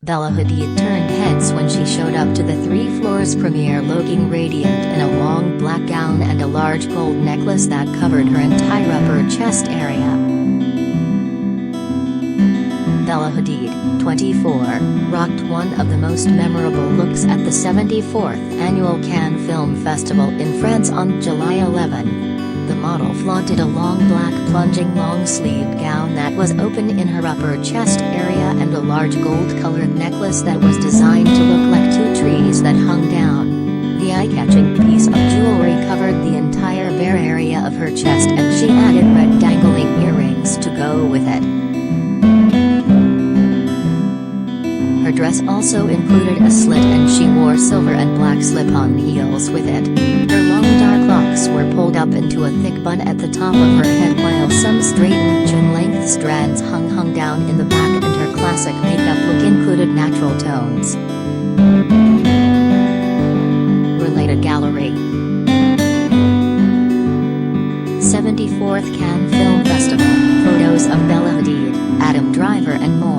Bella Hadid turned heads when she showed up to the 3 Floors premiere looking radiant in a long black gown and a large gold necklace that covered her entire upper chest area. Bella Hadid, 24, rocked one of the most memorable looks at the 74th Annual Cannes Film Festival in France on July 11. The model flaunted a long black plunging long-sleeved gown that was open in her upper chest area and a large gold-colored necklace that was designed to look like 2 trees that hung down. The eye-catching piece of jewelry covered the entire bare area of her chest and she added red dangling earrings to go with it. Her dress also included a slit and she wore silver and black slip-on heels with it. Her long dark locks were pulled up into a thick bun at the top of her head while some straightened chin-length strands hung down in the back, and her classic makeup look included natural tones. Related gallery. 74th Cannes Film Festival, photos of Bella Hadid, Adam Driver and more.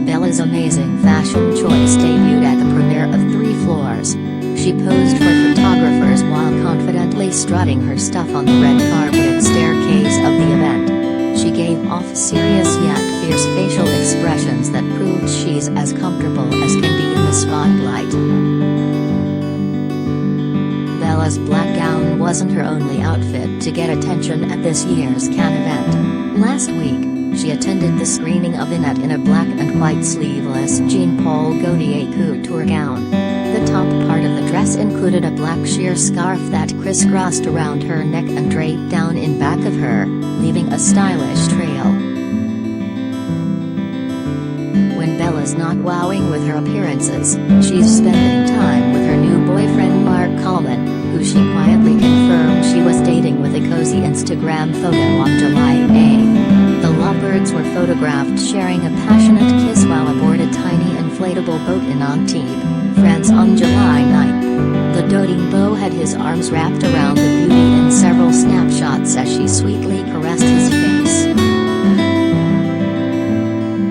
Bella's amazing fashion choice debuted at the premiere of 3 Floors. She posed for photographers while confidently strutting her stuff on the red carpeted staircase of the event. She gave off serious yet fierce facial expressions that proved she's as comfortable as can be in the spotlight. Bella's black gown wasn't her only outfit to get attention at this year's Cannes event. Last week, she attended the screening of Annette in a black and white sleeveless Jean-Paul Gaultier couture gown. The top part of the dress included a black sheer scarf that crisscrossed around her neck and draped down in back of her, leaving a stylish trail. When Bella's not wowing with her appearances, she's spending time with her new boyfriend Mark Coleman, who she quietly confirmed she was dating with a cozy Instagram photo on July 8. The lovebirds were photographed sharing a passionate kiss while aboard a tiny inflatable boat in Antibes, France on July 9. The doting beau had his arms wrapped around the beauty in several snapshots as she sweetly caressed his